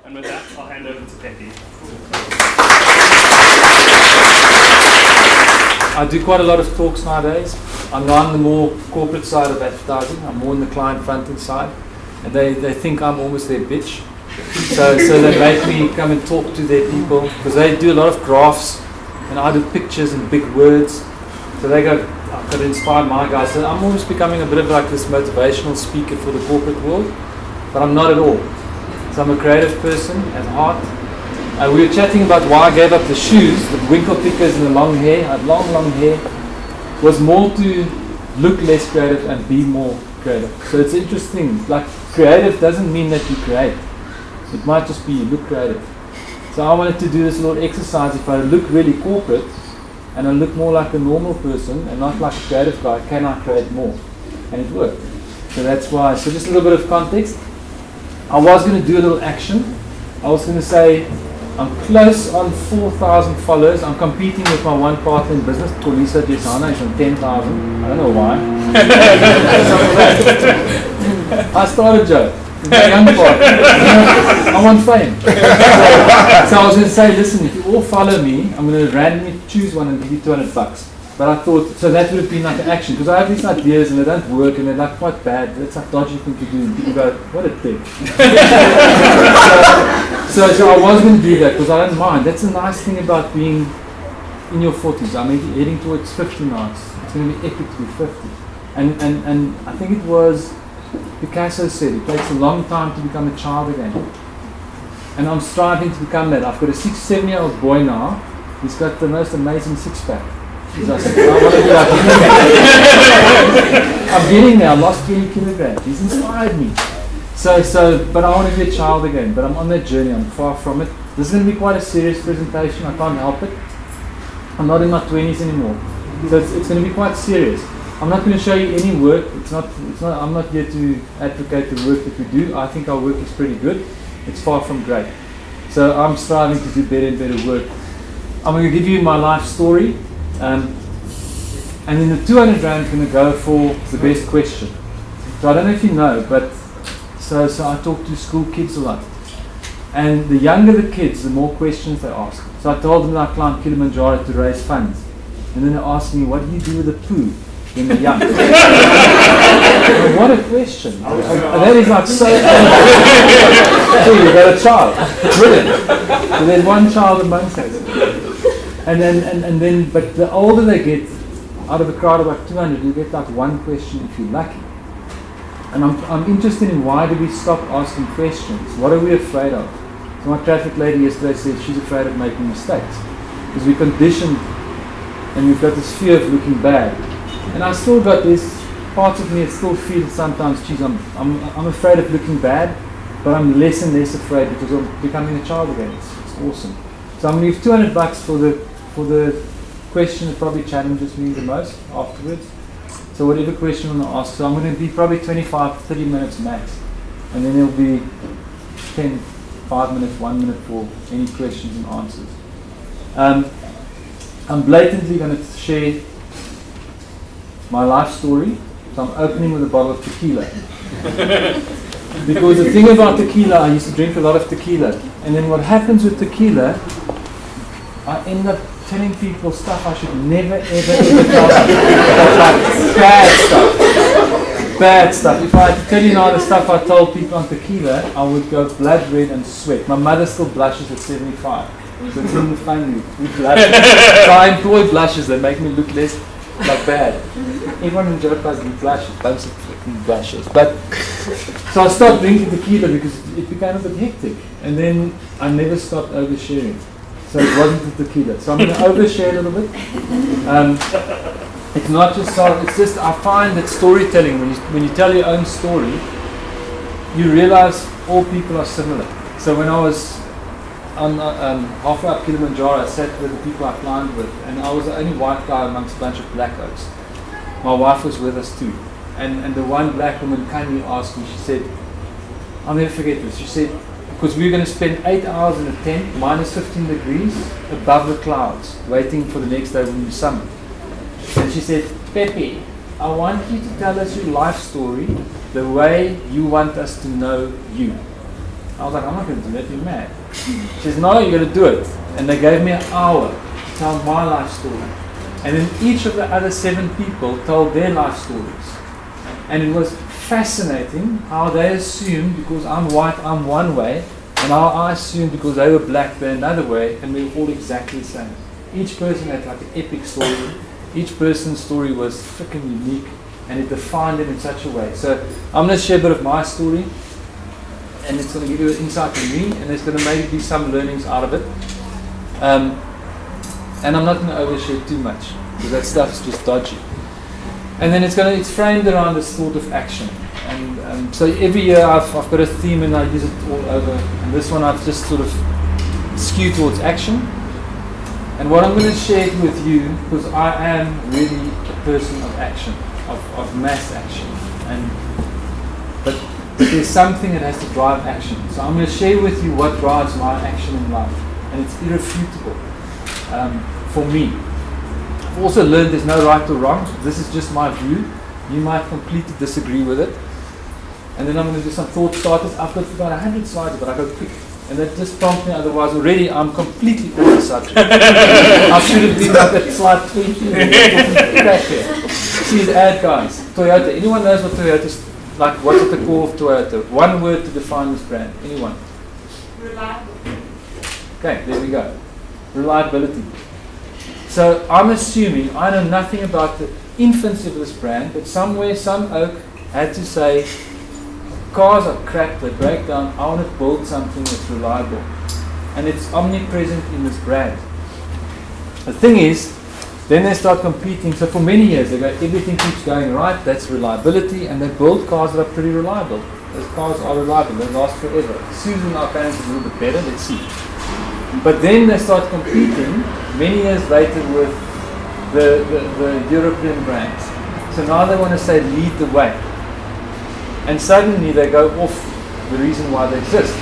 And with that, I'll hand over to Pepe. I do quite a lot of talks nowadays. I'm not on the more corporate side of advertising. I'm more on the client fronting side. And they think I'm almost their bitch. So they make me come and talk to their people because they do a lot of graphs and I do pictures and big words. So they go, I've got to inspire my guys. So I'm almost becoming a bit of like this motivational speaker for the corporate world, but I'm not at all. So I'm a creative person at heart. We were chatting about why I gave up the shoes, the winkle pickers and the long hair. I had long hair. Was more to look less creative and be more creative. So it's interesting. Like creative doesn't mean that you create. It might just be you look creative. So I wanted to do this little exercise. If I look really corporate and I look more like a normal person and not like a creative guy, can I create more? And it worked. So that's why. So just a little bit of context. I was going to do a little action. I was going to say, I'm close on 4,000 followers. I'm competing with my one partner in business, Kolisa Jesana. He's on 10,000. I don't know why. I started Joe. The young part. I want fame. So I was going to say, listen, if you all follow me, I'm going to randomly choose one and give you $200. But I thought, so that would have been like an action, because I have these ideas and they don't work and they're like quite bad. That's a dodgy thing to do. People go, what a dick. so I was going to do that because I don't mind. That's a nice thing about being in your 40s. I'm heading towards 50 now. It's going to be epic to be 50. And I think it was Picasso said, it takes a long time to become a child again. And I'm striving to become that. I've got a 6-7-year-old boy now. He's got the most amazing six-pack. I want to be like I'm getting there. I lost 20 kilograms. He's inspired me. But I want to be a child again. But I'm on that journey. I'm far from it. This is going to be quite a serious presentation. I can't help it. I'm not in my 20s anymore. So it's going to be quite serious. I'm not going to show you any work. I'm not here to advocate the work that we do. I think our work is pretty good. It's far from great. So I'm striving to do better and better work. I'm going to give you my life story. And then the 200 rand is going to go for the best question. So I don't know if you know, but so I talk to school kids a lot. And the younger the kids, the more questions they ask. So I told them that I climbed Kilimanjaro to raise funds. And then they asked me, what do you do with the poo when they're young? Well, what a question. And that is like so so you got a child. Brilliant. So there's one child amongst us. And then, but the older they get, out of a crowd of about 200, you get like one question if you're lucky. And I'm interested in why do we stop asking questions? What are we afraid of? So my traffic lady yesterday said she's afraid of making mistakes. Because we're conditioned and we've got this fear of looking bad. And I still got this, parts of me that still feel sometimes, geez, I'm afraid of looking bad, but I'm less and less afraid because I'm becoming a child again. It's awesome. So I'm going to give $200 for the question that probably challenges me the most afterwards. So whatever question I'm going to ask. So I'm going to be probably 25, 30 minutes max. And then it'll be 10, 5 minutes, 1 minute for any questions and answers. I'm blatantly going to share my life story. So I'm opening with a bottle of tequila. Because the thing about tequila, I used to drink a lot of tequila. And then what happens with tequila, I end up telling people stuff I should never, ever tell them. Like bad stuff. If I had to tell you now the stuff I told people on tequila, I would go blood red and sweat. My mother still blushes at 75. So it's in the family. We blush. So I employ blushes that make me look less like bad. Everyone in Joburg blushes, bunch of freaking blushes. But so I stopped drinking tequila because it became a bit hectic. And then I never stopped oversharing. So it wasn't the tequila. So I'm going to overshare a little bit. It's not just it's just I find that storytelling, when you tell your own story, you realize all people are similar. So when I was on halfway up Kilimanjaro, I sat with the people I climbed with, and I was the only white guy amongst a bunch of black oaks. My wife was with us too. And the one black woman kindly asked me, she said, I'll never forget this, she said, because we were going to spend 8 hours in a tent, minus 15 degrees, above the clouds, waiting for the next day when we summit. And she said, Pepe, I want you to tell us your life story the way you want us to know you. I was like, I'm not going to do that, you're mad. She says, no, you're going to do it. And they gave me an hour to tell my life story. And then each of the other 7 people told their life stories. And it was fascinating how they assumed because I'm white, I'm one way, and how I assumed because they were black, they're another way, and we were all exactly the same. Each person had like an epic story. Each person's story was freaking unique, and it defined them in such a way. So I'm going to share a bit of my story, and it's going to give you an insight to me, and there's going to maybe be some learnings out of it. And I'm not going to overshare too much, because that stuff's just dodgy. And then it's framed around this thought of action. And so every year I've got a theme and I use it all over. And this one I've just sort of skewed towards action. And what I'm going to share it with you, because I am really a person of action, of mass action. But there's something that has to drive action. So I'm going to share with you what drives my action in life. And it's irrefutable for me. I've also learned there's no right or wrong. This is just my view. You might completely disagree with it. And then I'm going to do some thought starters. I've got about 100 slides, but I go quick. And that just prompts me, otherwise already I'm completely off the subject. I should have been like at slide 20. See his ad, guys. Toyota. Anyone knows what Toyota is like? What's at the core of Toyota? One word to define this brand. Anyone? Reliable. Okay, there we go. Reliability. So I'm assuming, I know nothing about the infancy of this brand, but somewhere some oak had to say, cars are crap, they break down, I want to build something that's reliable. And it's omnipresent in this brand. The thing is, then they start competing. So for many years they go, everything keeps going right, that's reliability, and they build cars that are pretty reliable. Those cars are reliable, they last forever. Susan, our parents, is a little bit better, let's see. But then they start competing many years later with the European brands. So now they want to say lead the way. And suddenly they go off the reason why they exist.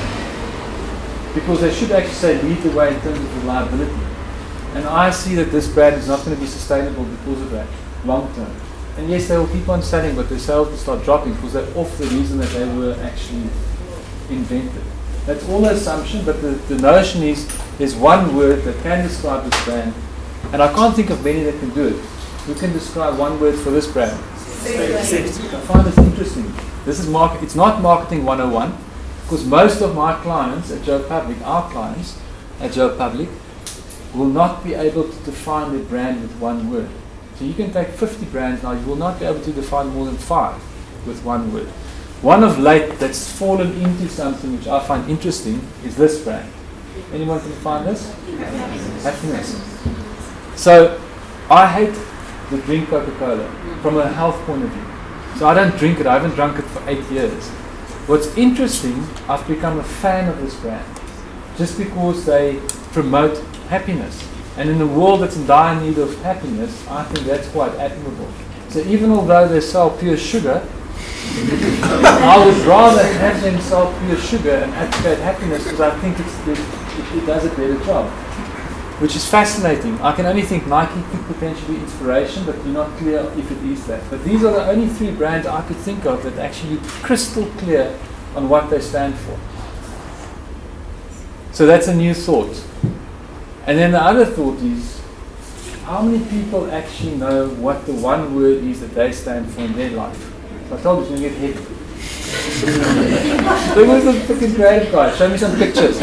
Because they should actually say lead the way in terms of reliability. And I see that this brand is not going to be sustainable because of that, long term. And yes, they will keep on selling, but their sales will start dropping because they're off the reason that they were actually invented. That's all an assumption, but the notion is there's one word that can describe this brand, and I can't think of many that can do it. Who can describe one word for this brand? Safety. I find this interesting. This is it's not marketing 101, because most of my clients at Joe Public, our clients at Joe Public, will not be able to define their brand with one word. So you can take 50 brands now, you will not be able to define more than 5 with one word. One of late that's fallen into something which I find interesting is this brand. Anyone can find this? Happiness. So I hate the drink Coca-Cola from a health point of view. So I don't drink it. I haven't drunk it for 8 years. What's interesting, I've become a fan of this brand just because they promote happiness. And in a world that's in dire need of happiness, I think that's quite admirable. So even although they sell pure sugar, I would rather have them sell pure sugar and advocate happiness because I think it does a better job. Which is fascinating. I can only think Nike could potentially be inspiration, but you're not clear if it is that. But these are the only 3 brands I could think of that actually crystal clear on what they stand for. So that's a new thought. And then the other thought is, how many people actually know what the one word is that they stand for in their life? I told you it's going to get heavy. Look at the freaking creative guy. Show me some pictures.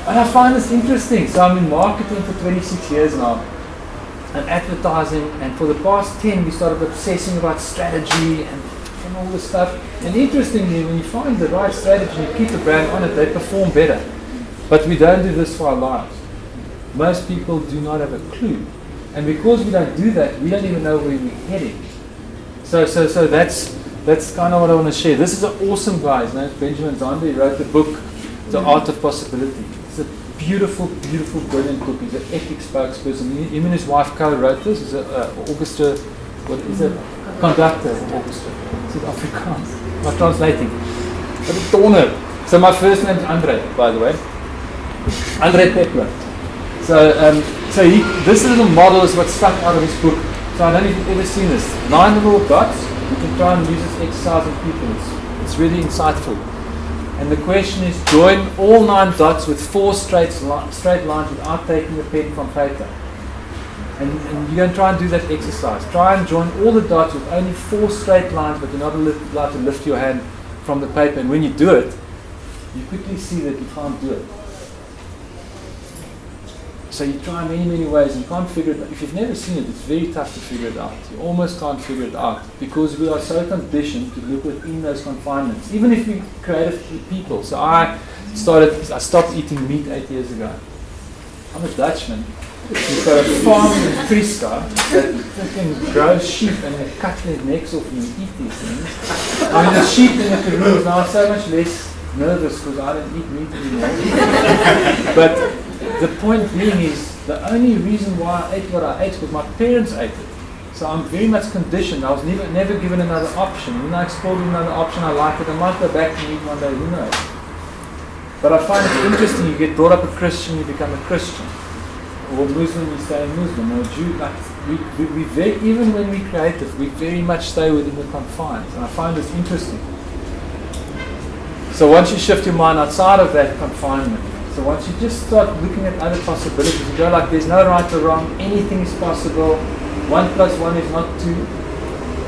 And I find this interesting. So I'm in marketing for 26 years now, and advertising, and for the past 10 we started obsessing about strategy and all this stuff. And interestingly, when you find the right strategy and keep the brand on it, they perform better. But we don't do this for our lives. Most people do not have a clue. And because we don't do that, we don't even know where we're heading. So that's that's kind of what I want to share. This is an awesome guy. His name is Benjamin Zonda. He wrote the book, The Art of Possibility. It's a beautiful, beautiful, brilliant book. He's an epic spokesperson. Him and his wife co-wrote this. He's an orchestra, what is it? Conductor of an orchestra. It's in Afrikaans. I'm translating. But a donor. So my first name is Andre, by the way. Andre Pepler. So this little model is what stuck out of his book. So I don't know if you've ever seen this. 9 little dots. You can try and use this exercise on people. It's really insightful. And the question is, join all 9 dots with 4 straight lines without taking the pen from paper. And you're going to try and do that exercise. Try and join all the dots with only 4 straight lines, but you're not allowed to lift your hand from the paper. And when you do it, you quickly see that you can't do it. So you try many, many ways, and you can't figure it out. If you've never seen it, it's very tough to figure it out. You almost can't figure it out because we are so conditioned to look within those confinements, even if we're creative people. So I stopped eating meat 8 years ago. I'm a Dutchman. We've got a farm in Friesca that freaking grows sheep and they cut their necks off and you eat these things. I mean, the sheep in the Peru is now so much less nervous because I don't eat meat anymore. But the point being is, the only reason why I ate what I ate was my parents ate it. So I'm very much conditioned. I was never given another option. When I explored another option, I liked it. I might go back to meat one day, who knows. But I find it interesting, you get brought up a Christian, you become a Christian. Or Muslim, you stay a Muslim. Or Jew, like even when we're creative, we very much stay within the confines. And I find this interesting. So once you shift your mind outside of that confinement, so once you just start looking at other possibilities, you go like, there's no right or wrong, anything is possible, 1 plus 1 is not 2,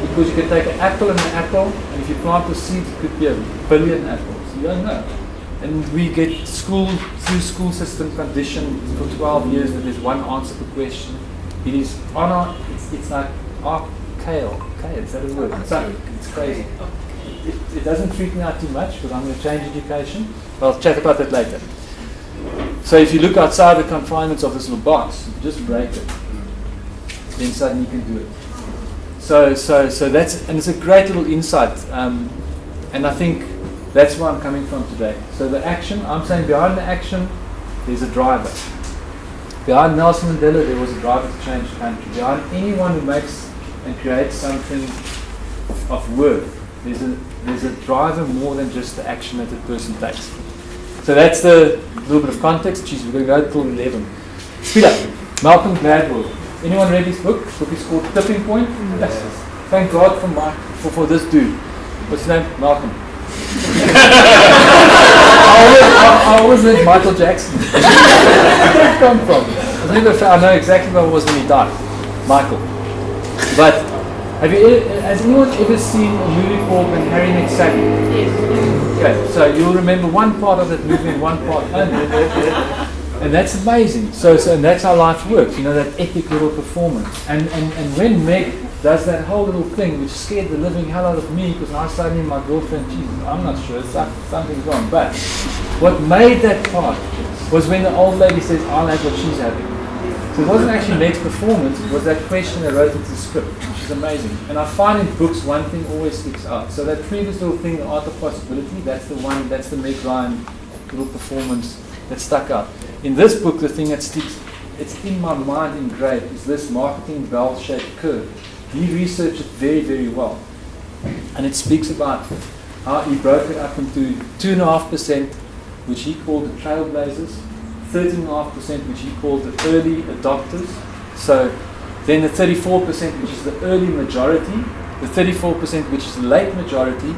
because you can take an apple and an apple, and if you plant the seeds, it could be 1 billion apples. You don't know. And we get through school system conditioned for 12 years that there's one answer per question. It is it's like archaeal. Okay, is that a word? It's crazy. It doesn't freak me out too much because I'm going to change education. But I'll chat about that later. So if you look outside the confinements of this little box, just break it, then suddenly you can do it. So that's, and it's a great little insight, and I think that's where I'm coming from today. So the action, I'm saying behind the action, there's a driver. Behind Nelson Mandela, there was a driver to change the country. Behind anyone who makes and creates something of worth, there's a driver more than just the action that the person takes. So that's the little bit of context. Geez, we're going to go till 11. Speed up. Malcolm Gladwell. Anyone read his book? His book is called Tipping Point. Yes. Thank God for this dude. What's his name? Malcolm. I always read Michael Jackson. Where did that come from? I know exactly where I was when he died. Michael. But has anyone ever seen a movie called When Harry Met Sally? Yes. Okay, so you'll remember one part of that movie and one part only. And that's amazing. So and that's how life works, you know, that epic little performance. And when Meg does that whole little thing, which scared the living hell out of me, because I suddenly my girlfriend, Jesus, I'm not sure, something's wrong. But what made that part was when the old lady says, I'll have what she's having. So it wasn't actually Meg's performance, it was that question that wrote into the script, which is amazing. And I find in books one thing always sticks out. So that previous little thing, The Art of Possibility, that's the Meg Ryan little performance that stuck out. In this book, the thing that sticks, it's in my mind engraved, is this marketing bell-shaped curve. He researched it very, very well. And it speaks about how he broke it up into 2.5%, which he called the trailblazers, 13.5%, which he called the early adopters. So then the 34%, which is the early majority, the 34%, which is the late majority,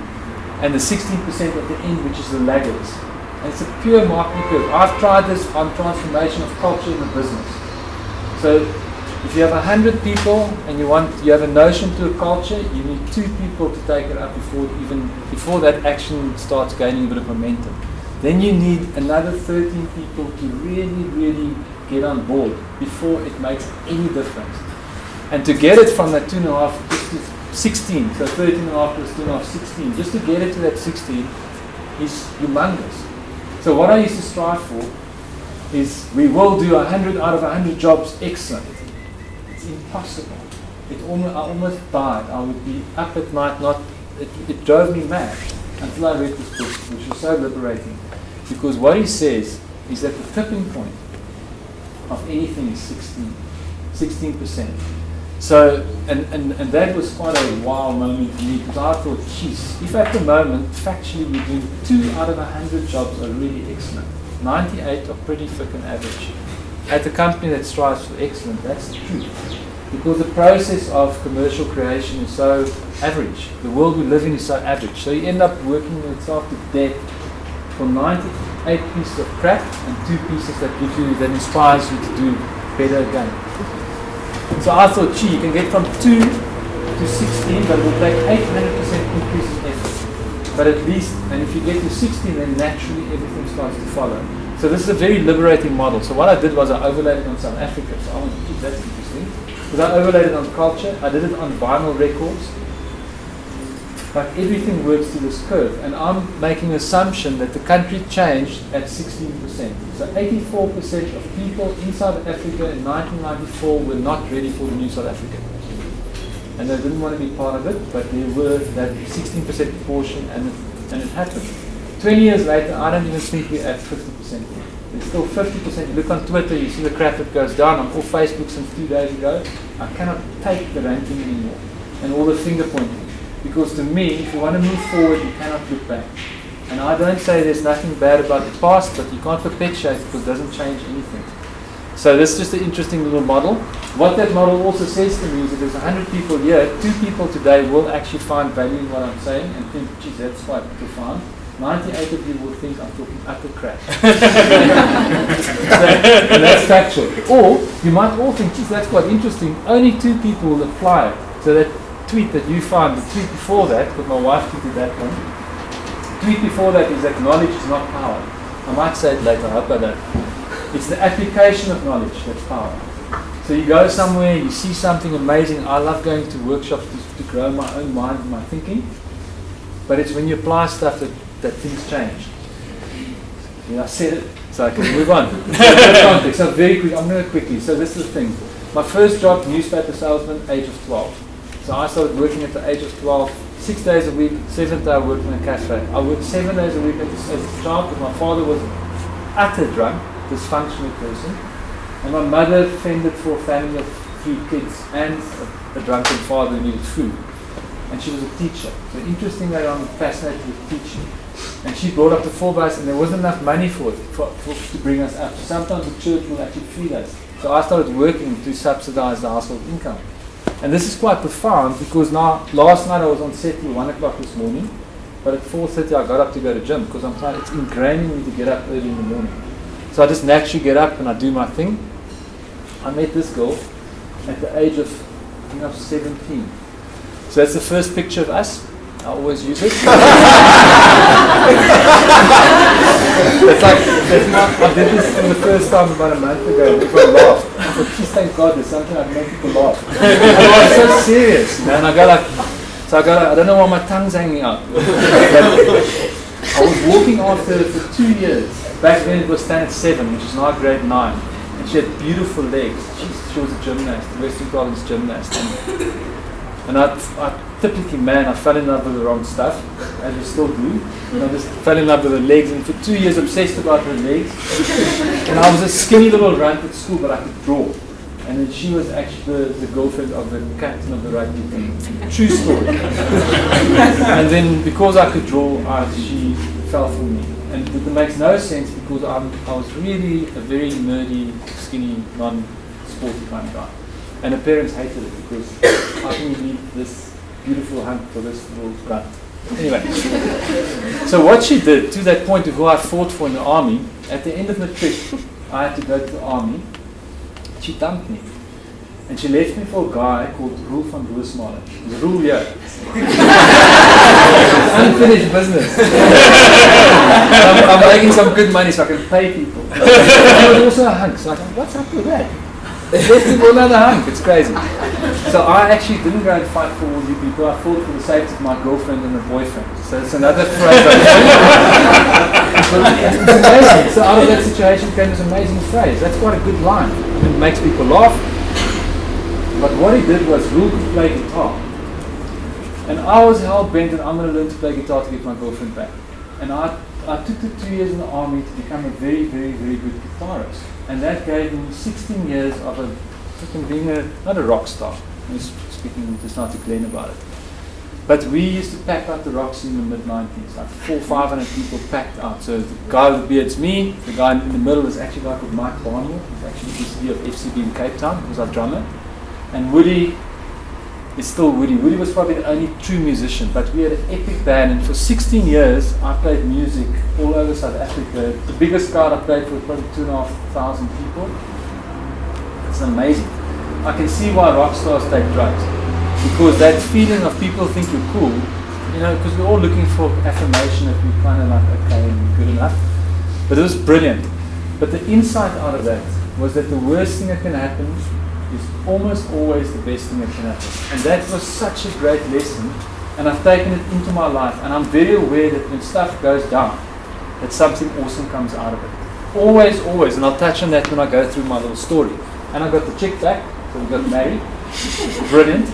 and the 16% at the end, which is the laggards. And it's a pure marketing curve. I've tried this on transformation of culture in the business. So if you have 100 people and you have a notion to a culture, you need 2 people to take it up before that action starts gaining a bit of momentum. Then you need another 13 people to really, really get on board before it makes any difference. And to get it from that 2.5 just to 16, so 13.5 plus 2.5, 16, just to get it to that 16 is humongous. So what I used to strive for is we will do 100 out of 100 jobs excellent. It's impossible. I almost died. I would be up at night not it drove me mad until I read this book, which was so liberating. Because what he says is that the tipping point of anything is 16%. So, and that was quite a wow moment for me, because I thought, geez, if at the moment, factually, we're doing 2 out of 100 jobs are really excellent, 98 are pretty freaking average. At a company that strives for excellence, that's the truth. Because the process of commercial creation is so average. The world we live in is so average. So you end up working yourself to death for 98 pieces of crap and 2 pieces that inspires you to do better again. So I thought, gee, you can get from 2 to 16, but it will take 800% increase in effort. But at least, and if you get to 16, then naturally everything starts to follow. So this is a very liberating model. So what I did was I overlaid it on South Africa. So I went, gee, that's interesting. Because I overlaid it on culture, I did it on vinyl records. Like everything works to this curve. And I'm making an assumption that the country changed at 16%. So 84% of people in South Africa in 1994 were not ready for the new South Africa. And they didn't want to be part of it, but there were that 16% proportion, and it happened. 20 years later, I don't even think we're at 50%. There's still 50%. You look on Twitter, you see the crap that goes down. I'm off Facebook since 2 days ago. I cannot take the ranting anymore and all the finger pointing. Because to me, if you want to move forward, you cannot look back. And I don't say there's nothing bad about the past, but you can't perpetuate it because it doesn't change anything. So this is just an interesting little model. What that model also says to me is that there's 100 people here, 2 people today will actually find value in what I'm saying and think, geez, that's quite profound. 98 of you will think I'm talking utter crap. And that's factual. Or you might all think, geez, that's quite interesting. Only 2 people will apply it. So that tweet that you found, the tweet before that, because my wife tweeted that one, the tweet before that is that knowledge is not power. I might say it later, I hope I don't. It's the application of knowledge that's power. So you go somewhere, you see something amazing. I love going to workshops to grow my own mind and my thinking. But it's when you apply stuff that things change. Yeah, I said it, so I can move on. Context. So very quick, I'm going to quickly. So this is the thing. My first job, newspaper salesman, age of 12. So I started working at the age of 12, 6 days a week, 7th day I worked in a cafe. I worked 7 days a week as a child because my father was utter drunk, dysfunctional person. And my mother fended for a family of 3 kids and a drunken father who needed food. And she was a teacher. So interestingly, I'm fascinated with teaching. And she brought up the 4 of us, and there wasn't enough money for it to bring us up. So sometimes the church will actually feed us. So I started working to subsidize the household income. And this is quite profound because now, last night I was on set till 1 o'clock this morning, but at 4:30 I got up to go to gym because it's ingrained in me to get up early in the morning. So I just naturally get up and I do my thing. I met this girl at the age of, I think I was 17. So that's the first picture of us. I always use it. I did this for the first time about a month ago, and people laughed. I thought, please thank God there's something I can make people laugh. I was so serious, man. I don't know why my tongue's hanging out. I was walking after her for 2 years. Back then it was standard 7, which is now grade 9. And she had beautiful legs. She was a gymnast, a Western Province gymnast. And I typically, I fell in love with the wrong stuff, as we still do. And I just fell in love with her legs, and for 2 years obsessed about her legs. And I was a skinny little runt at school, but I could draw. And then she was actually the girlfriend of the captain of the rugby team. True story. And then because I could draw, she fell for me. And it makes no sense because I was really a very nerdy, skinny, non-sporty kind of guy. And her parents hated it because how can you leave this beautiful hunk for this little runt? Anyway, so what she did, to that point of who I fought for in the army, at the end of the trip, I had to go to the army. She dumped me. And she left me for a guy called Roel van Roosmalen. There's Roel here. Unfinished business. I'm making some good money so I can pay people. I was also a hunk, so I thought, what's up with that? Left me for another hunk, it's crazy. So I actually didn't go and fight for all you people, I fought for the safety of my girlfriend and her boyfriend. So it's another phrase it's amazing. So out of that situation came this amazing phrase. That's quite a good line. It makes people laugh. But what he did was Roel could play guitar. And I was hell-bent that I'm going to learn to play guitar to get my girlfriend back. And I took the 2 years in the army to become a very, very, very good guitarist. And that gave me 16 years of being not a rock star. I'm speaking just now to Glenn about it. But we used to pack out the rock scene in the mid-90s, like 400-500 people packed out. So the guy with the beard's me, the guy in the middle is actually a guy called Mike Barnwell, who's actually the ECD of FCB in Cape Town, who's our drummer. And Woody is still Woody. Woody was probably the only true musician, but we had an epic band, and for 16 years I played music all over South Africa. The biggest crowd I played for was probably 2,500 people. It's amazing. I can see why rock stars take drugs. Because that feeling of people think you're cool, because we're all looking for affirmation that we're kind of like, okay, and good enough. But it was brilliant. But the insight out of that was that the worst thing that can happen is almost always the best thing that can happen. And that was such a great lesson, and I've taken it into my life, and I'm very aware that when stuff goes down, that something awesome comes out of it. Always, always, and I'll touch on that when I go through my little story. And I got the chick back, so we got married. Brilliant.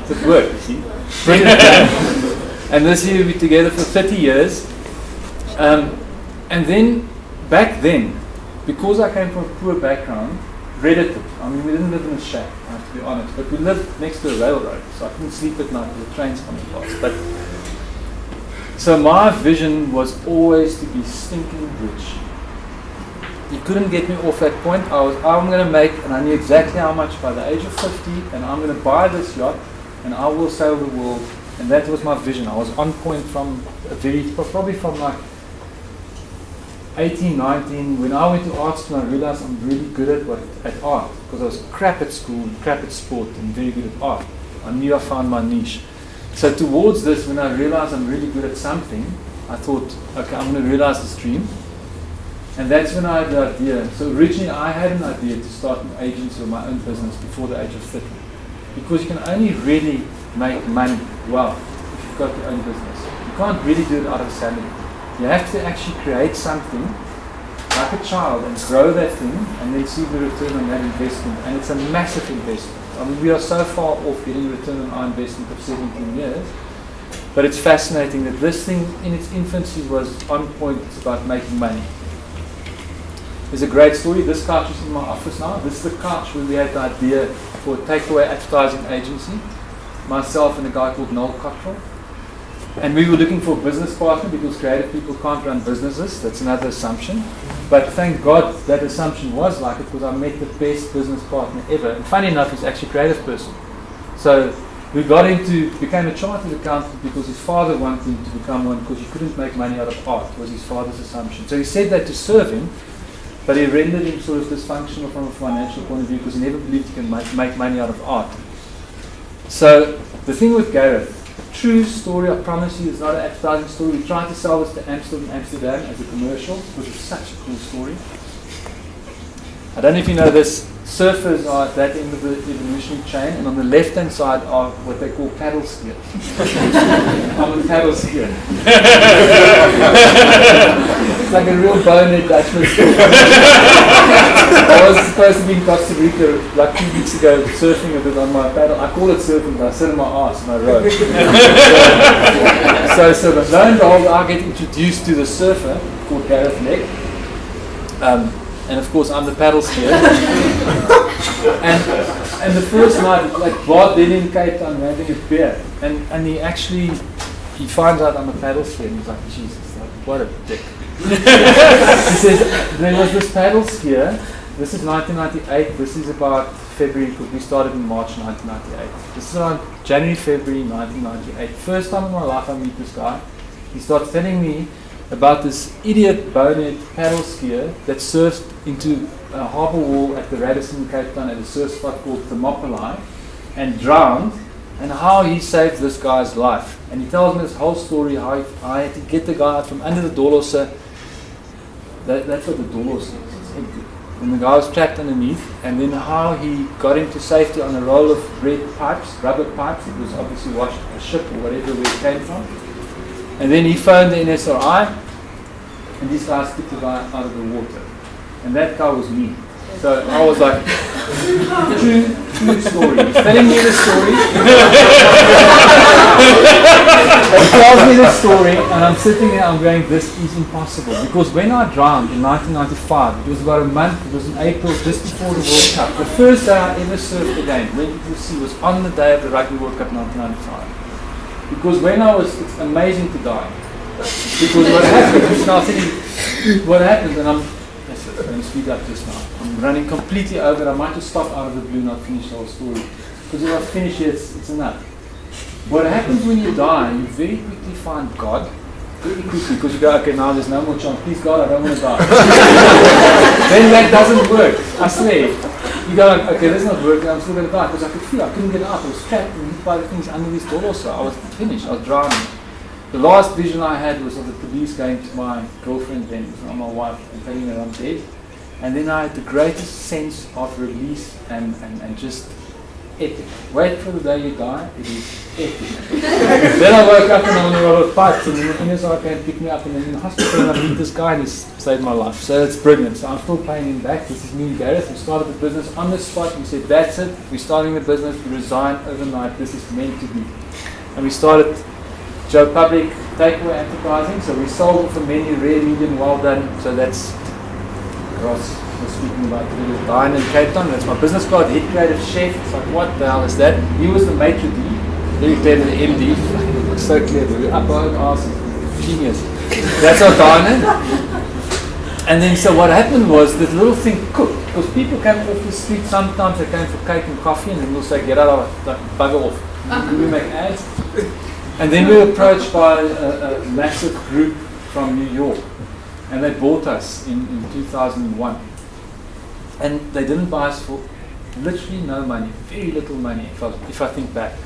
It worked, you see. Brilliant plan. And this year we've been together for 30 years. And then, back then, because I came from a poor background, relative. I mean, we didn't live in a shack, I have to be honest, but we lived next to a railroad, so I couldn't sleep at night with the trains coming past. But so my vision was always to be stinking rich. You couldn't get me off that point. I'm going to make, and I knew exactly how much by the age of 50, and I'm going to buy this yacht, and I will sail the world. And that was my vision. I was on point from probably from like 18, 19, when I went to art school, I realized I'm really good at art, because I was crap at school, crap at sport, and very good at art. I knew I found my niche. So towards this, when I realized I'm really good at something, I thought, okay, I'm going to realize this dream. And that's when I had the idea. So originally I had an idea to start an agency or my own business before the age of 30. Because you can only really make money well if you've got your own business. You can't really do it out of salary. You have to actually create something like a child and grow that thing and then see the return on that investment. And it's a massive investment. I mean, we are so far off getting a return on our investment of 17 years. But it's fascinating that this thing in its infancy was on point. It's about making money. There's a great story. This couch is in my office now. This is the couch where we had the idea for a takeaway advertising agency. Myself and a guy called Noel Cottrell. And we were looking for a business partner because creative people can't run businesses. That's another assumption. But thank God that assumption was like it, because I met the best business partner ever. And funny enough, he's actually a creative person. So we got him to become a chartered accountant because his father wanted him to become one, because he couldn't make money out of art, was his father's assumption. So he said that to serve him, but he rendered him sort of dysfunctional from a financial point of view because he never believed he can make money out of art. So the thing with Gareth, true story, I promise you, it's not an advertising story. We tried to sell this to Amsterdam as a commercial, which is such a cool story. I don't know if you know this, surfers are at that end of the evolutionary chain, and on the left-hand side are what they call paddle skiers. I'm a paddle skier. It's like a real bonehead Dutchman story. I was supposed to be in Costa Rica like 2 weeks ago, surfing a bit on my paddle. I call it surfing, but I sit in my arse and I row. So lo and behold, I get introduced to the surfer called Gareth Neck. And of course, I'm the paddle skier. and the first night, like Bart then in Cape Town, we're having a beer. And he finds out I'm a paddle skier, and he's like, Jesus, like, what a dick. He says, there was this paddle skier. This is 1998. This is about February, because we started in March 1998. This is around January, February 1998. First time in my life I meet this guy. He starts telling me about this idiot bonehead paddle skier that surfed into a harbour wall at the Radisson in Cape Town at a surf spot called Thermopylae and drowned, and how he saved this guy's life. And he tells me this whole story, how I had to get the guy out from under the doorlosse. That's what the doorlosse is. It's empty. And the guy was trapped underneath, and then how he got him to safety on a roll of red pipes, rubber pipes. It was obviously washed a ship or whatever where it came from. And then he phoned the NSRI, and these guys took the guy out of the water. And that guy was me. So I was like, true story. He's telling me the story. He tells me the story, and I'm sitting there, I'm going, this is impossible. Because when I drowned in 1995, it was about a month, it was in April, just before the World Cup. The first day I ever surfed again, went into the sea, was on the day of the Rugby World Cup 1995. Because when it's amazing to die. Because what happens, and I'm going to speed up just now. I'm running completely over. I might just stop out of the blue, not finish the whole story. Because if I finish it, it's enough. What happens when you die, you very quickly find God. Very quickly, because you go, okay, now there's no more chance. Please God, I don't want to die. Then that doesn't work. I swear. You go like, okay, that's not working. I'm still going to die. Because I could feel, I couldn't get out. I was trapped and hit by the things under this door also. I was finished. I was drowning. The last vision I had was of the police going to my girlfriend then, not my wife, and telling her I'm dead. And then I had the greatest sense of release and just epic. Wait for the day you die, it is epic. Then I woke up and I'm on a lot of pipes, and the NSR came and picked me up, and then in the hospital and I meet this guy and he's saved my life. So it's brilliant. So I'm still paying him back. This is me and Gareth. We started the business on the spot. We said, that's it. We're starting the business. We resigned overnight. This is meant to be. And we started Joe Public takeaway advertising, so we sold for many rare, medium, well done. So that's Ross was speaking about the little diner in Cape Town. That's my business card, head creative chef. It's like, what the hell is that? He was the maitre d', very clever, the MD. It was so clever. We were up our own asses, genius. That's our diner. And then so what happened was this little thing cooked, because people came off the street. Sometimes they came for cake and coffee, and then we'll say, get out of it, bugger off. We make ads. And then we were approached by a massive group from New York, and they bought us in 2001. And they didn't buy us for literally no money, very little money if I think back.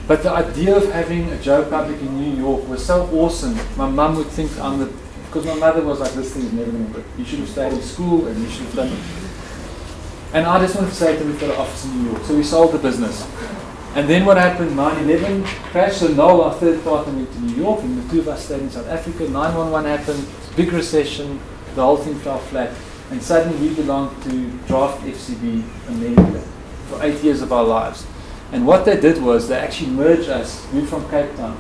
But the idea of having a Joe Public in New York was so awesome. My mum would think because my mother was like, this thing is never going to work. You should have stayed in school and you should have done it. And I just wanted to say to them, we've got an office in New York. So we sold the business. And then what happened, 9/11 crashed, so Noel, our third partner, went to New York, and the two of us stayed in South Africa. 9/11 happened, big recession, the whole thing fell flat, and suddenly we belonged to Draft FCB America for 8 years of our lives. And what they did was they actually merged us, we from Cape Town,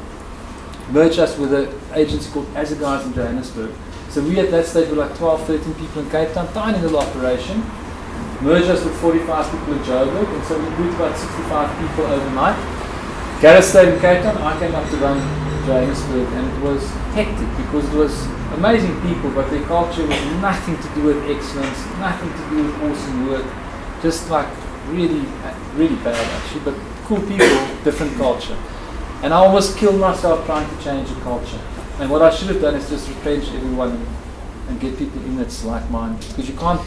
merged us with an agency called As a Guys in Johannesburg. So we at that stage were like 12, 13 people in Cape Town, tiny little operation. Merged us with 45 people in Joburg, and so we grew to about 65 people overnight. Gareth stayed in Cape Town, I came up to run Johannesburg, and it was hectic because it was amazing people, but their culture was nothing to do with excellence, nothing to do with awesome work, just like really, really bad actually, but cool people, different culture. And I almost killed myself trying to change the culture. And what I should have done is just retrench everyone and get people in that's like mine, because you can't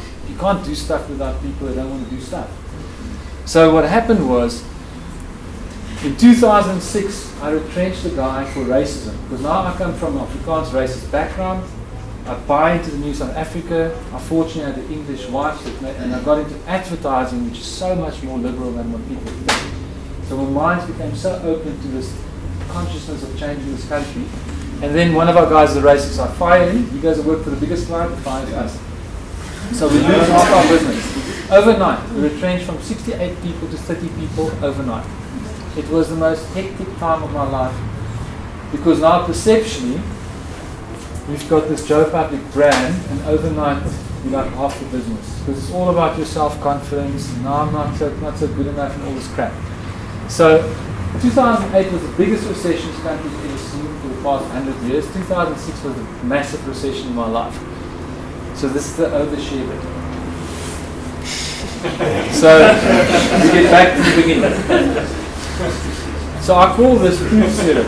do stuff without people that don't want to do stuff. So what happened was, in 2006, I retrenched a guy for racism, because now I come from an Afrikaans racist background. I buy into the New South Africa. I fortunately had an English wife, and I got into advertising, which is so much more liberal than what people think. So my minds became so open to this consciousness of changing this country. And then one of our guys is a racist. I fired him. He goes to work for the biggest client and fires us. So we lose half our business. Overnight, we retrenched from 68 people to 30 people overnight. It was the most hectic time of my life, because now perceptually, we've got this Joe Public brand, and overnight, we like half the business. Because it's all about your self-confidence. Now I'm not so good enough and all this crap. So 2008 was the biggest recession this country's ever seen for the past 100 years. 2006 was a massive recession in my life. So this is the overshare bit. So we get back to the beginning. So I call this proof serum.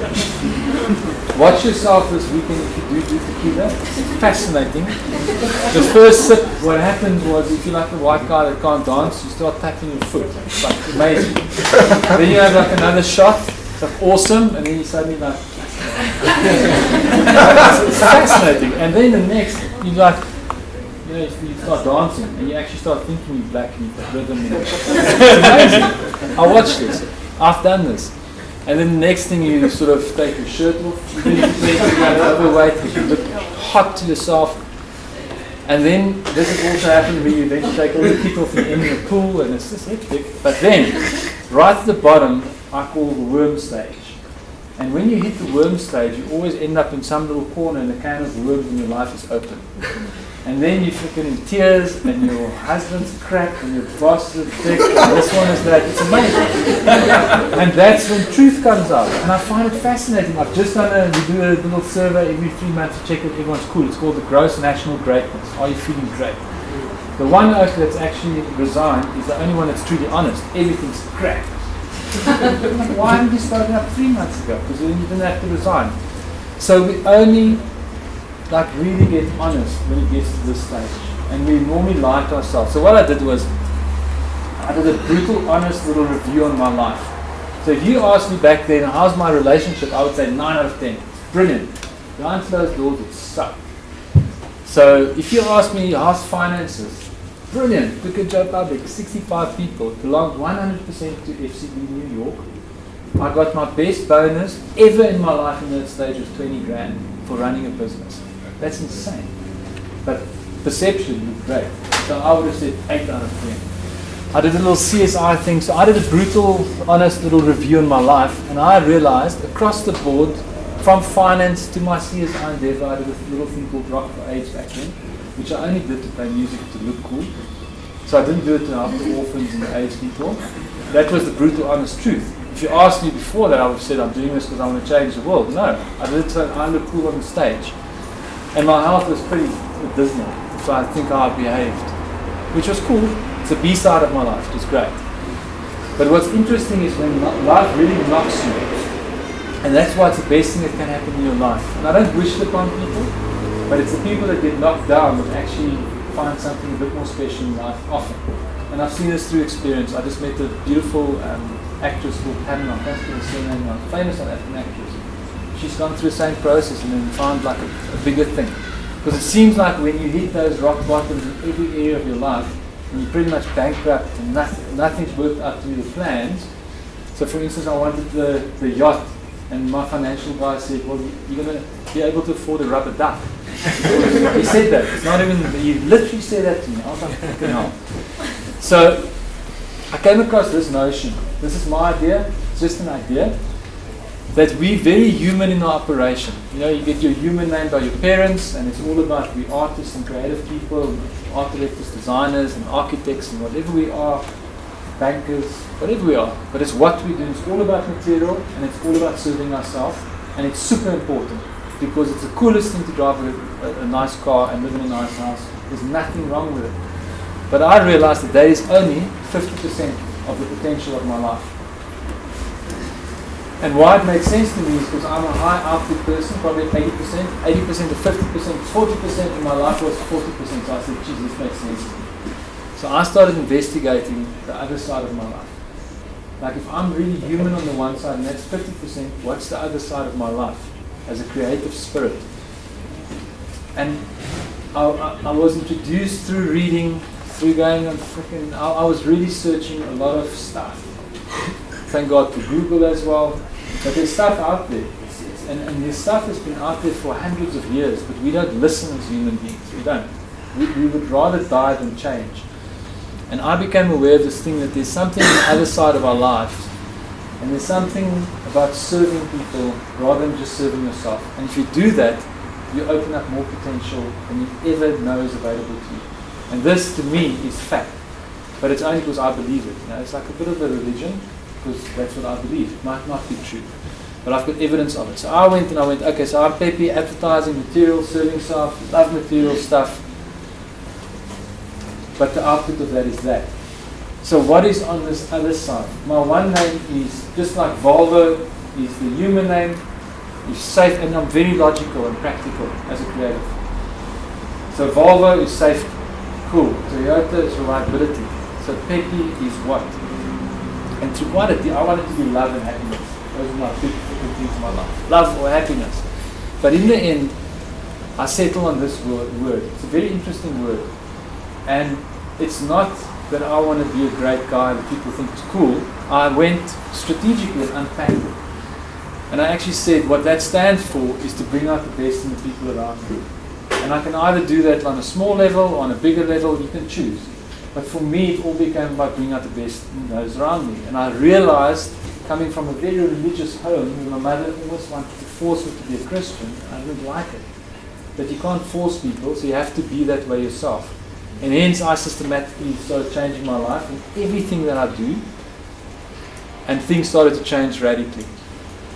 Watch yourself this weekend if you do tequila. It's fascinating. The first sip, what happened was, if you're like the white guy that can't dance, you start tapping your foot. It's like amazing. Then you have like another shot. It's like awesome, and then you suddenly like it's fascinating. And then the next, you like, you start dancing, and you actually start thinking you're black and you've got rhythm. It's amazing. I watched this. I've done this. And then the next thing, you sort of take your shirt off, you get overweight, you look hot to yourself. And then this has also happened where you then take all the kit off and end in the pool, and it's just hectic. But then, right at the bottom, I call the worm stage. And when you hit the worm stage, you always end up in some little corner and a can of worms in your life is open. And then you're freaking in tears, and your husband's crap, and your boss is thick, and this one is that. It's amazing. And that's when truth comes out. And I find it fascinating. I've just done we do a little survey every 3 months to check if everyone's cool. It's called the Gross National Greatness. Are you feeling great? The one oak that's actually resigned is the only one that's truly honest. Everything's crap. Like, why haven't you spoken up 3 months ago? Because then you didn't have to resign. So we only really get honest when it gets to this stage, and we normally lie to ourselves. So what I did was I did a brutal, honest little review on my life. So if you asked me back then, how's my relationship, I would say 9 out of 10. Brilliant. Behind closed doors, it sucked. So if you ask me how's finances, brilliant. Look at Joe Public, 65 people, belonged 100% to FCB New York. I got my best bonus ever in my life in that stage was 20 grand for running a business. That's insane. But perception was great. So I would have said 8 out of 10. I did a little CSI thing. So I did a brutal, honest little review in my life, and I realized across the board, from finance to my CSI endeavor, I did a little thing called Rock for AIDS back then, which I only did to play music to look cool. So I didn't do it to help the orphans and the AIDS people. That was the brutal, honest truth. If you asked me before that, I would have said I'm doing this because I want to change the world. No, I did it so I look cool on the stage. And my health was pretty dismal, so I think how I behaved, which was cool. It's the B side of my life, which is great. But what's interesting is when life really knocks you, and that's why it's the best thing that can happen in your life. And I don't wish it upon people, but it's the people that get knocked down that actually find something a bit more special in life often. And I've seen this through experience. I just met a beautiful actress called Pamela, I can't remember her name, a famous South African actress. She's gone through the same process and then found like a bigger thing. Because it seems like when you hit those rock bottoms in every area of your life, and you're pretty much bankrupt and nothing's worked out to your plans. So for instance, I wanted the yacht, and my financial guy said, well, you're going to be able to afford a rubber duck. He said that. It's not even, he literally said that to me. I was like, fucking hell. So I came across this notion. This is my idea. It's just an idea. That we're very human in our operation. You know, you get your human name by your parents, and it's all about we artists and creative people, art directors, designers, and architects, and whatever we are, bankers, whatever we are. But it's what we do. It's all about material, and it's all about serving ourselves, and it's super important because it's the coolest thing to drive a nice car and live in a nice house. There's nothing wrong with it. But I realized that that is only 50% of the potential of my life. And why it makes sense to me is because I'm a high output person, probably 80% to 50%, 40% of my life was 40%. So I said, geez, this makes sense to me. So I started investigating the other side of my life. Like if I'm really human on the one side and that's 50%, what's the other side of my life as a creative spirit? And I was introduced through reading, through going on I was really searching a lot of stuff. Thank God for Google as well. But there's stuff out there. And this stuff has been out there for hundreds of years, but we don't listen as human beings. We don't. We would rather die than change. And I became aware of this thing that there's something on the other side of our lives. And there's something about serving people rather than just serving yourself. And if you do that, you open up more potential than you ever know is available to you. And this, to me, is fact. But it's only because I believe it. You know, it's like a bit of a religion, because that's what I believe. It might not be true, but I've got evidence of it. So I went, okay, so I'm Pepe, advertising material, serving self, love material stuff. But the output of that is that. So what is on this other side? My one name is, just like Volvo is the human name, is safe, and I'm very logical and practical as a creative. So Volvo is safety. Cool. Toyota is reliability. So Pepe is what? And through quality, I want it to be love and happiness. Those are my big things in my life. Love or happiness. But in the end, I settle on this word. It's a very interesting word. And it's not that I want to be a great guy that people think is cool. I went strategically and unpacked it. And I actually said what that stands for is to bring out the best in the people around me. And I can either do that on a small level or on a bigger level, you can choose. But for me, it all became about bringing out the best in those around me. And I realized, coming from a very religious home, where my mother always wanted to force me to be a Christian, I didn't like it. That you can't force people, so you have to be that way yourself. And hence I systematically started changing my life and everything that I do, and things started to change radically.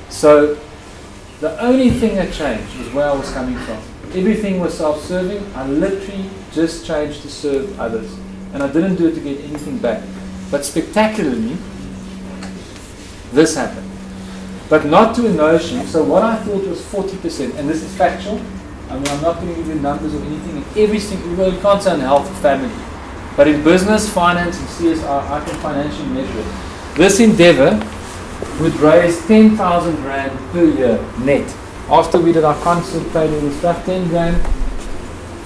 So the only thing that changed was where I was coming from. Everything was self-serving. I literally just changed to serve others. And I didn't do it to get anything back. But spectacularly, this happened. But not to a notion. So what I thought was 40%, and this is factual. I mean, I'm not going to give you numbers or anything. In every single, well, you can't say in health or family. But in business, finance, and CSR, I can financially measure it. This endeavor would raise 10,000 Rand per year net. After we did our concert, paid all the stuff, 10 grand.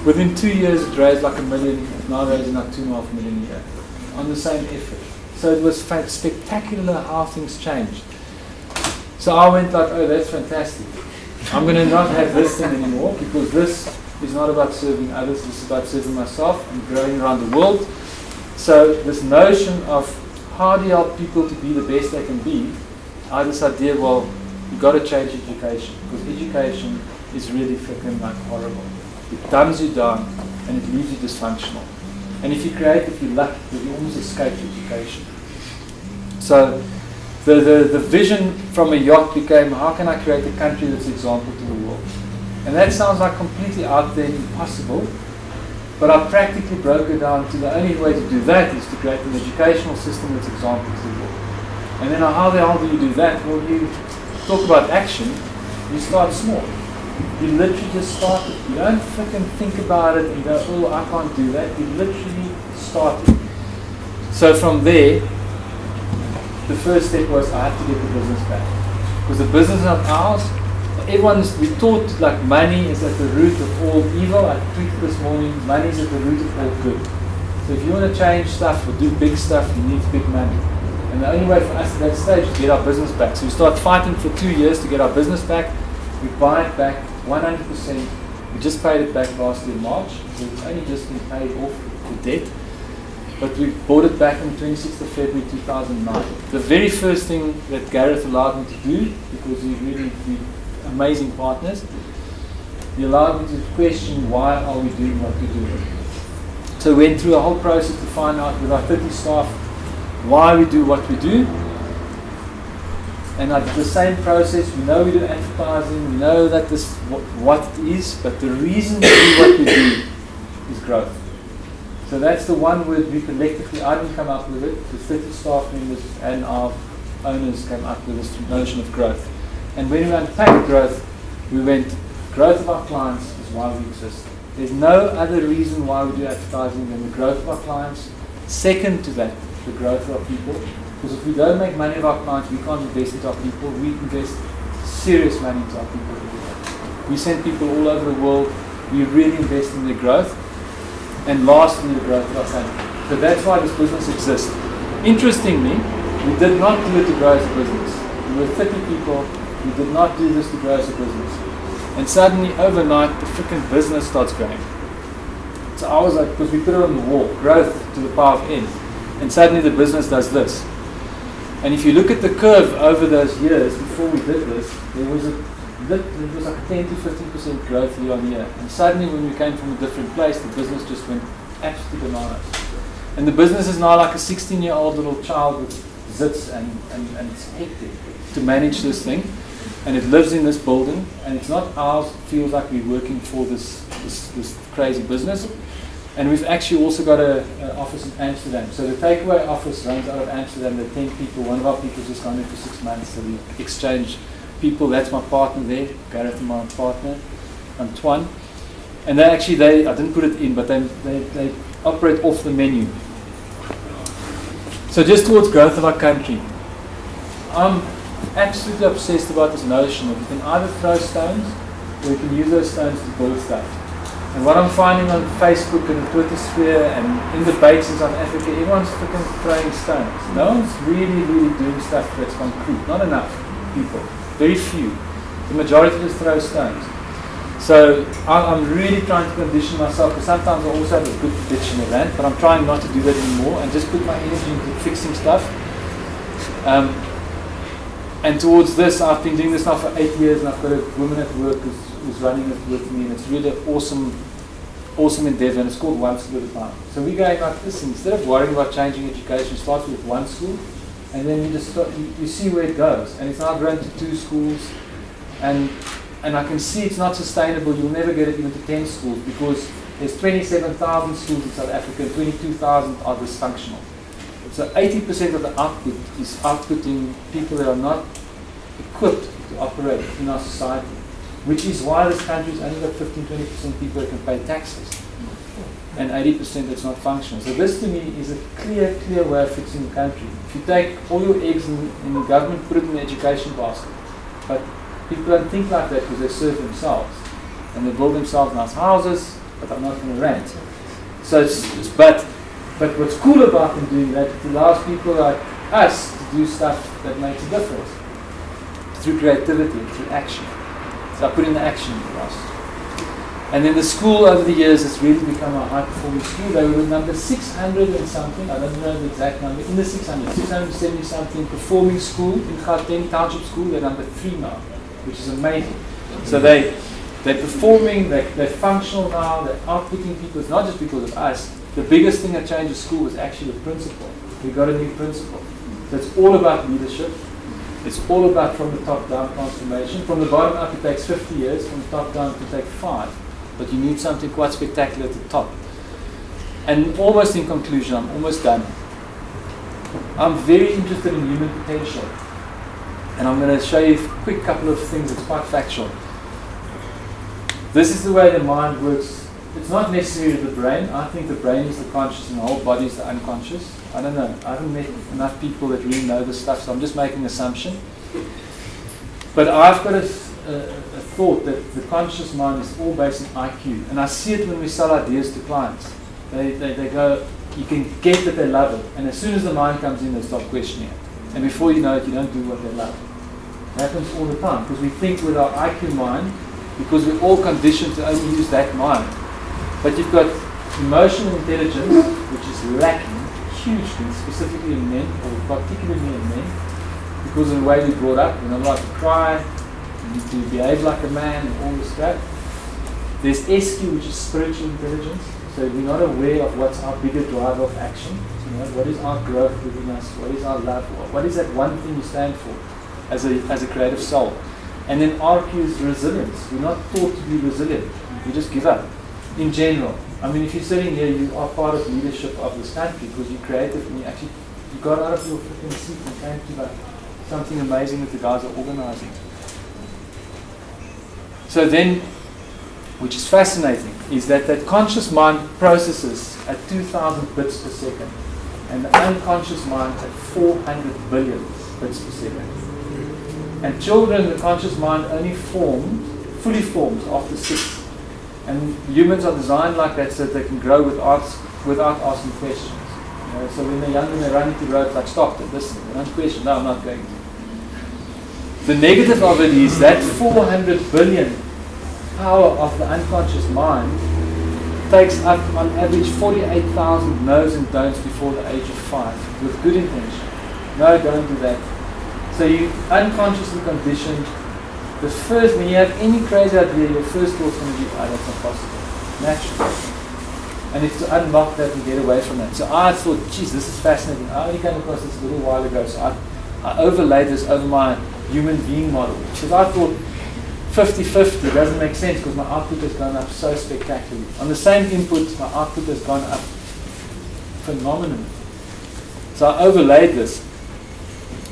Within 2 years, it raised like $1 million. It's now raising like $2.5 million a year on the same effort. So it was spectacular how things changed. So I went like, oh, that's fantastic. I'm going to not have this thing anymore, because this is not about serving others. This is about serving myself and growing around the world. So this notion of how do you help people to be the best they can be, I had this idea, well, you've got to change education, because education is really freaking like horrible. It dumbs you down and it leaves you dysfunctional. And if you're creative, you're lucky, because you almost escape education. So the vision from a yacht became, how can I create a country that's an example to the world? And that sounds like completely out there and impossible, but I practically broke it down to the only way to do that is to create an educational system that's an example to the world. And then how the hell do you do that? Well, you talk about action, you start small. You literally just start it. You don't freaking think about it and go, oh, I can't do that. You literally start it. So from there, the first step was I had to get the business back. Because the business is not ours. We taught like money is at the root of all evil. I tweeted this morning, money is at the root of all good. So if you want to change stuff or do big stuff, you need big money. And the only way for us at that stage is to get our business back. So we start fighting for 2 years to get our business back. We buy it back 100%. We just paid it back last year in March. So it's only just been paid off the debt. But we bought it back on 26th of February 2009. The very first thing that Gareth allowed me to do, because we amazing partners, he allowed me to question why are we doing what we're doing. So we went through a whole process to find out with our 30 staff why we do what we do. And I did the same process. We know we do advertising, we know that this what it is, but the reason we do what we do is growth. So that's the one word we collectively, I didn't come up with it, the 30 staff members and our owners came up with this notion of growth. And when we unpacked growth, we went, growth of our clients is why we exist. There's no other reason why we do advertising than the growth of our clients. Second to that, the growth of our people. Because if we don't make money of our clients, we can't invest into our people. We invest serious money into our people. We send people all over the world. We really invest in their growth. And lastly, the growth of our country. So that's why this business exists. Interestingly, we did not do it to grow as a business. We were 30 people. We did not do this to grow as a business. And suddenly, overnight, the freaking business starts growing. So I was like, because we put it on the wall, growth to the power of N. And suddenly the business does this. And if you look at the curve over those years before we did this, there was like 10 to 15% growth year on year. And suddenly when we came from a different place, the business just went absolutely bananas. And the business is now like a 16-year-old little child with zits and it's hectic to manage this thing. And it lives in this building, and it's not ours. It feels like we're working for this crazy business. And we've actually also got an office in Amsterdam. So the takeaway office runs out of Amsterdam. There are 10 people. One of our people's just gone there for 6 months. So we exchange people. That's my partner there, Gareth, and my partner, Antoine. And I didn't put it in, but they operate off the menu. So just towards growth of our country. I'm absolutely obsessed about this notion that you can either throw stones or you can use those stones to build stuff. And what I'm finding on Facebook and the Twitter sphere and in debates in South Africa, everyone's freaking throwing stones. No one's really doing stuff that's concrete. Not enough people. Very few. The majority just throw stones. So I'm really trying to condition myself, because sometimes I also have a good bitch and a rant, but I'm trying not to do that anymore and just put my energy into fixing stuff. And towards this, I've been doing this now for 8 years, and I've got a woman at work who's running it with me, and it's really an awesome endeavor, and it's called One School at a Time. So we're going like this, instead of worrying about changing education, start with one school, and then you just start, you see where it goes. And it's now grown to 2 schools, and I can see it's not sustainable. You'll never get it even to 10 schools, because there's 27,000 schools in South Africa, and 22,000 are dysfunctional. So 80% of the output is outputting people that are not equipped to operate in our society, which is why this country's only got 15-20% people that can pay taxes, and 80% that's not functional. So this to me is a clear way of fixing the country. If you take all your eggs in the government, put it in the education basket. But people don't think like that, because they serve themselves, and they build themselves nice houses, but I'm not going to rant. So but what's cool about them doing that, it allows people like us to do stuff that makes a difference through creativity, through action. So I put in the action in the last. And then the school over the years has really become a high-performing school. They were number 600 and something, I don't know the exact number, in the 670 something performing school in Gauteng Township School. They're number 3 now, which is amazing. So they're performing, they're functional now, they're outputting people. It's not just because of us. The biggest thing that changed the school was actually the principal. We got a new principal. So it's all about leadership. It's all about from the top down transformation. From the bottom up it takes 50 years, from the top down it can take 5. But you need something quite spectacular at the top. And almost in conclusion, I'm almost done. I'm very interested in human potential. And I'm going to show you a quick couple of things that's quite factual. This is the way the mind works. It's not necessarily the brain. I think the brain is the conscious and the whole body is the unconscious. I don't know. I haven't met enough people that really know this stuff, so I'm just making an assumption. But I've got a thought that the conscious mind is all based on IQ. And I see it when we sell ideas to clients. They go, you can get that they love it. And as soon as the mind comes in, they start questioning it. And before you know it, you don't do what they love. It happens all the time, because we think with our IQ mind, because we're all conditioned to only use that mind. But you've got emotional intelligence, which is lacking hugely, specifically in men, or particularly in men, because of the way we're brought up. We're not allowed to cry, you need to behave like a man, and all this stuff. There's SQ, which is spiritual intelligence. So we're not aware of what's our bigger driver of action. You know, what is our growth within us? What is our love? What is that one thing you stand for as a creative soul? And then RQ is resilience. We're not taught to be resilient. We just give up. In general, I mean, if you're sitting here, you are part of leadership of this country, because you're creative and you got out of your freaking seat and came to like something amazing that the guys are organizing. So then, which is fascinating, is that conscious mind processes at 2,000 bits per second, and the unconscious mind at 400 billion bits per second. And children, the conscious mind only fully forms after 6. And humans are designed like that so that they can grow without asking questions. You know, so when they're young and they run into roads, like, stop, listen, they don't question, no, I'm not going to. The negative of it is that 400 billion power of the unconscious mind takes up on average 48,000 no's and don'ts before the age of 5 with good intention. No, don't do that. So you unconsciously conditioned. When you have any crazy idea, your first thought is going to be, that's not possible. Naturally. And it's to unlock that and get away from that. So I thought, geez, this is fascinating. I only came across this a little while ago, so I overlaid this over my human being model. Because I thought 50-50 doesn't make sense, because my output has gone up so spectacularly. On the same input, my output has gone up phenomenally. So I overlaid this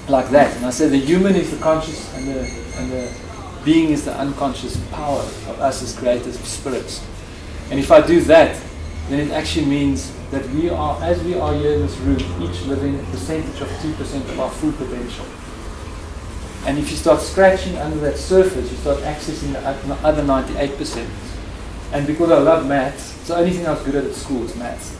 like that. And I said the human is the conscious and the being is the unconscious power of us as creative spirits. And if I do that, then it actually means that we are, as we are here in this room, each living a percentage of 2% of our full potential. And if you start scratching under that surface, you start accessing the other 98%. And because I love maths, it's the only thing I was good at school is maths.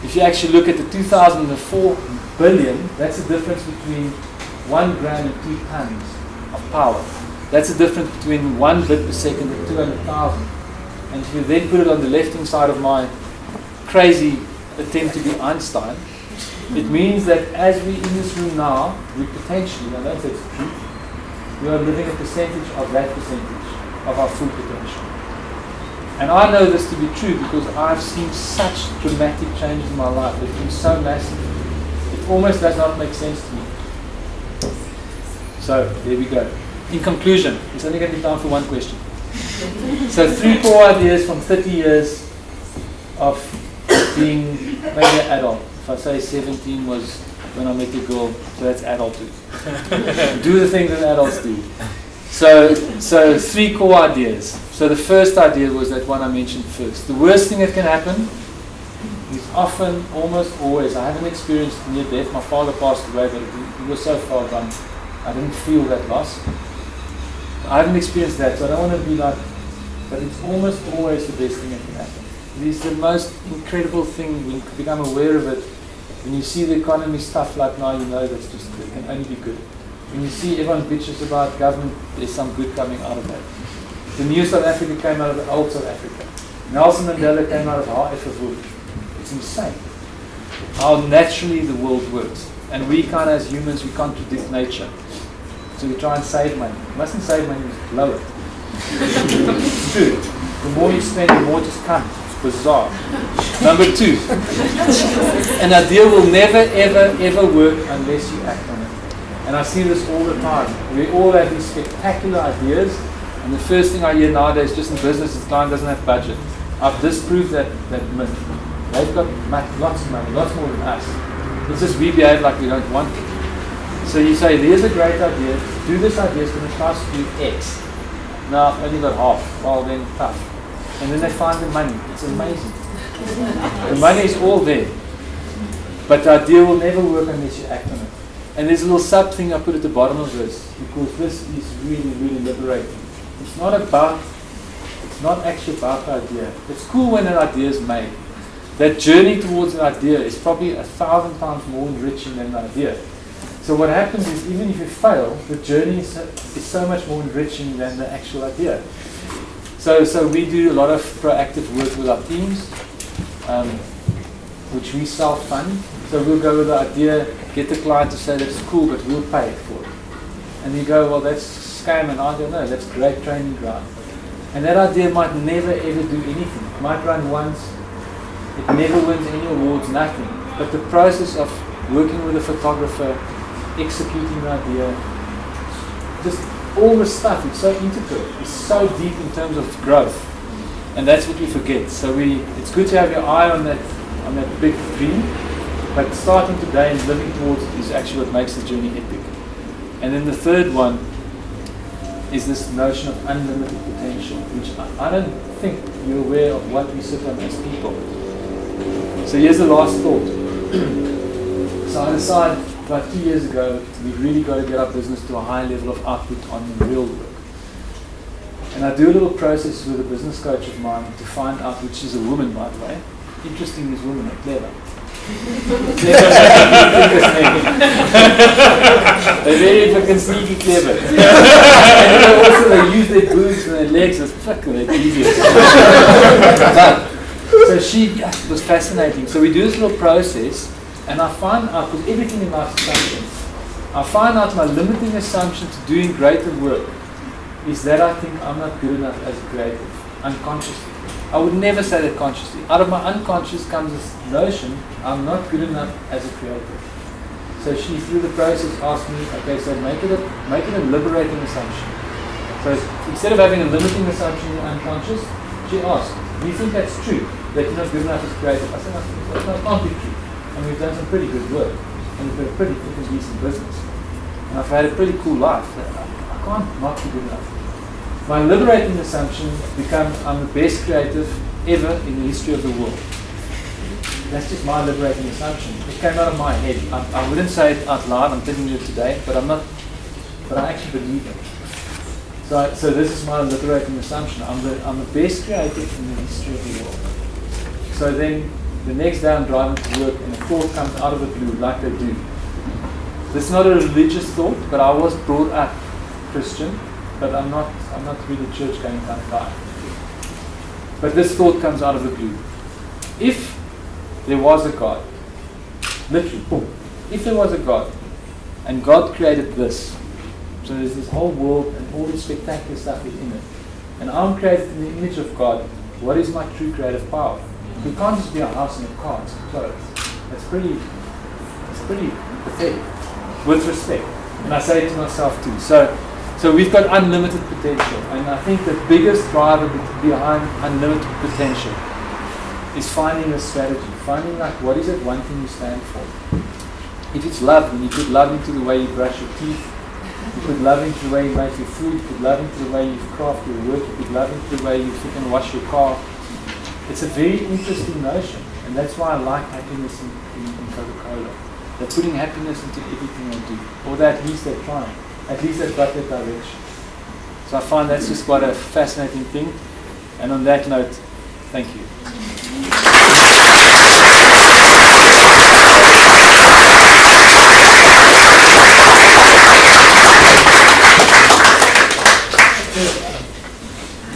If you actually look at the 2004 billion, that's the difference between 1 gram and 2 tons of power. That's the difference between 1 bit per second and 200,000. And if you then put it on the left-hand side of my crazy attempt to be Einstein, it means that as we in this room now, we potentially, I don't say it's true, we are living a percentage of that percentage of our full potential. And I know this to be true because I've seen such dramatic changes in my life. It's been so massive. It almost does not make sense to me. So, there we go. In conclusion, it's only going to be time for one question. So 3 core ideas from 30 years of being maybe an adult. If I say 17 was when I met a girl, so that's adulthood. Do the things that adults do. So 3 core ideas. So the first idea was that one I mentioned first. The worst thing that can happen is often, almost always, I haven't experienced near death. My father passed away, but he was so far gone, I didn't feel that loss. I haven't experienced that, so I don't want to be like, but it's almost always the best thing that can happen. It is the most incredible thing when you become aware of it. When you see the economy stuff like now, you know that's just, it can only be good. When you see everyone bitches about government, there's some good coming out of that. The new South Africa came out of the old South Africa. Nelson Mandela came out of Haarefferwood. It's insane how naturally the world works. And we kind of, as humans, we contradict nature. So we try and save money. You mustn't save money, just blow it. It's true. The more you spend, the more it just comes. It's bizarre. Number 2. An idea will never, ever, ever work unless you act on it. And I see this all the time. We all have these spectacular ideas, and the first thing I hear nowadays, just in business, is the client doesn't have budget. I've disproved that myth. They've got lots of money, lots more than us. It's just we behave like we don't want it. So you say, there's a great idea, do this idea, it's going to cost you X. No, I've only got half. Well, then tough. And then they find the money. It's amazing. The money is all there. But the idea will never work unless you act on it. And there's a little sub thing I put at the bottom of this, because this is really, really liberating. It's not actually about the idea. It's cool when an idea is made. That journey towards an idea is probably 1,000 times more enriching than the idea. So what happens is, even if you fail, the journey is so much more enriching than the actual idea. So we do a lot of proactive work with our teams, which we self-fund. So we'll go with the idea, get the client to say that's cool, but we'll pay for it. And you go, well, that's scam, and I don't know, that's great training ground. And that idea might never ever do anything. It might run once, it never wins any awards, nothing. But the process of working with a photographer, executing the idea, just all the stuff, it's so integral, it's so deep in terms of growth. And that's what we forget. So it's good to have your eye on that big dream, but starting today and living towards it is actually what makes the journey epic. And then the third one is this notion of unlimited potential, which I don't think you're aware of what we sit on as people. So here's the last thought. So I decided about 2 years ago, we've really got to get our business to a high level of output on real work. And I do a little process with a business coach of mine to find out, which is a woman, by the way. Interesting, these women are clever. They're very fucking sneaky clever. And also they use their boobs and their legs as fucking genius. So it was fascinating. So we do this little process, and I find out, because everything in life is assumptions, I find out my limiting assumption to doing greater work is that I think I'm not good enough as a creative, unconsciously. I would never say that consciously. Out of my unconscious comes this notion, I'm not good enough as a creative. So she, through the process, asked me, okay, so make it a liberating assumption. So instead of having a limiting assumption in your unconscious, she asked, do you think that's true, that you're not good enough as creative? I said, no, that can't be true. And we've done some pretty good work, and we've got a pretty decent business. And I've had a pretty cool life. I can't not be good enough. My liberating assumption becomes I'm the best creative ever in the history of the world. That's just my liberating assumption. It came out of my head. I wouldn't say it out loud, I'm telling you today, but I actually believe it. So this is my liberating assumption. I'm the best creative in the history of the world. So then the next day I'm driving to work and a thought comes out of the blue like they do. This is not a religious thought, but I was brought up Christian. but I'm not really a church going kind of guy. But this thought comes out of the blue. If there was a God, literally, boom, if there was a God, and God created this, so there's this whole world and all this spectacular stuff within it, and I'm created in the image of God, what is my true creative power? We can't just be a house and a car and some clothes. It's pretty pathetic, with respect. And I say it to myself too. So we've got unlimited potential, and I think the biggest driver behind unlimited potential is finding a strategy, finding like what is it one thing you stand for. If it's love, then you put love into the way you brush your teeth, you put love into the way you make your food, you put love into the way you craft your work, you put love into the way you freaking wash your car. It's a very interesting notion, and that's why I like happiness in Coca-Cola. They're putting happiness into everything they do, or at least they're trying. At least they've got that direction. So I find that's just quite a fascinating thing. And on that note, thank you.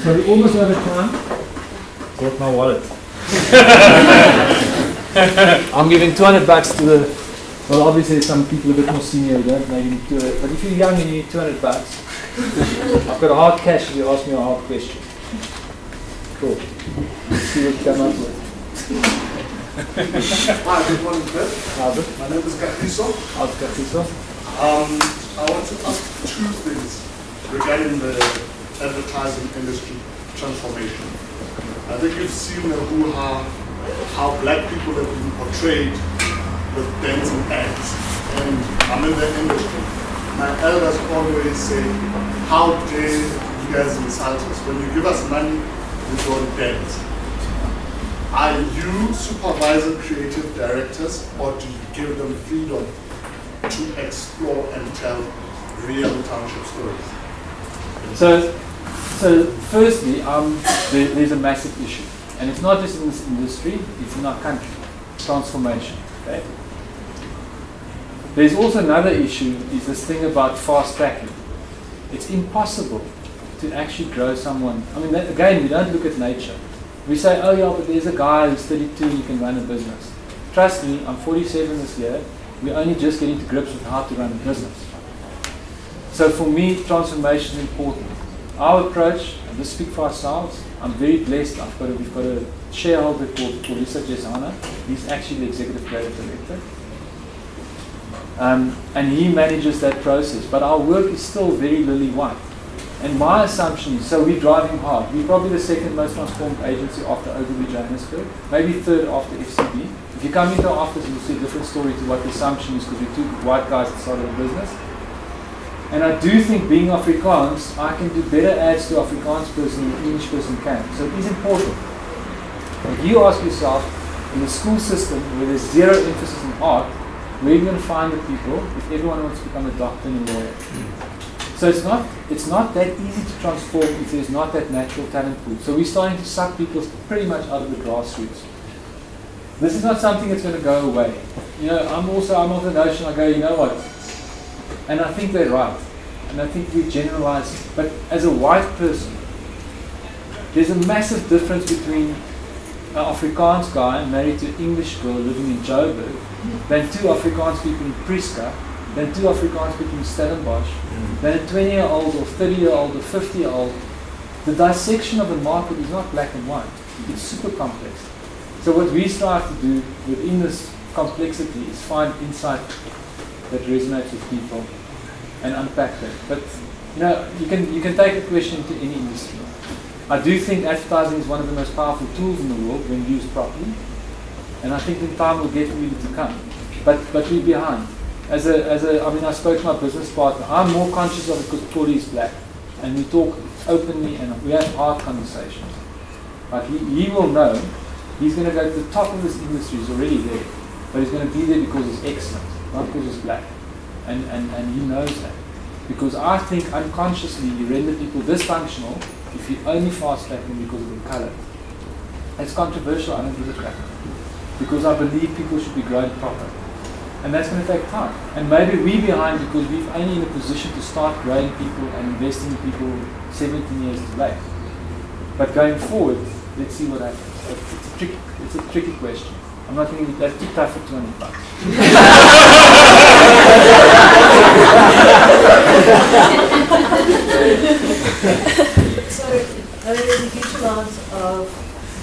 So we're almost out of time. Got my wallet. I'm giving $200 to the. Well, obviously some people a bit more senior don't maybe need to do it. But if you're young and you need $200, I've got a hard cash if you ask me a hard question. Cool. Let's see what you come up with. Hi, good morning, Pep. Albert. My name is Kafiso. Albert Kafiso. I want to ask two things regarding the advertising industry transformation. I think you've seen the hoo-ha, how black people have been portrayed with dents and ads. And I'm in the industry. My elders always say, how dare you guys insult us? When you give us money, we go in debt. Are you supervising creative directors, or do you give them freedom to explore and tell real township stories? So firstly, there's a massive issue. And it's not just in this industry, it's in our country. Transformation. Okay? There's also another issue, is this thing about fast tracking. It's impossible to actually grow someone. I mean, again, we don't look at nature. We say, oh yeah, but there's a guy who's 32, he can run a business. Trust me, I'm 47 this year, we're only just getting to grips with how to run a business. So for me, transformation is important. Our approach, and this speak for ourselves, I'm very blessed. We've got a shareholder called Lisa Jesana. He's actually the executive creative director. And he manages that process. But our work is still very lily white. And my assumption is, so we're driving hard. We're probably the second most transformed agency after Ogilvy Johannesburg, maybe third after FCB. If you come into our office, you'll see a different story to what the assumption is, because we're two white guys that started a business. And I do think, being Afrikaans, I can do better ads to Afrikaans person than an English person can. So it is important. If you ask yourself, in the school system where there's zero emphasis on art, where are you going to find the people if everyone wants to become a doctor and a lawyer? So it's not that easy to transform if there's not that natural talent pool. So we're starting to suck people pretty much out of the grassroots. This is not something that's going to go away. You know, I'm of the notion, I go, you know what? And I think they're right. And I think we generalize. But as a white person, there's a massive difference between an Afrikaans guy married to an English girl living in Joburg than two Afrikaans people in Prieska, than two Afrikaans people in Stellenbosch, than a 20-year-old or 30-year-old or 50-year-old. The dissection of the market is not black and white. It's super complex. So what we strive to do within this complexity is find insight that resonates with people and unpack that. But you know, you can take a question to any industry. I do think advertising is one of the most powerful tools in the world when used properly, and I think in time we'll get really to come. But we're behind. I spoke to my business partner. I'm more conscious of it because Paul is black, and we talk openly and we have hard conversations. But he will know he's going to go to the top of this industry. He's already there, but he's going to be there because he's excellent, not because he's black, and he knows that. Because I think unconsciously you render people dysfunctional if you only fast track them because of their color. It's controversial. I don't give a crap, because I believe people should be grown proper. And that's going to take time. And maybe we're behind because we're only in a position to start growing people and investing in people 17 years too late. But going forward, let's see what happens. It's a tricky question. I'm not going to be that too tough for 200 bucks. So, there's a huge amount of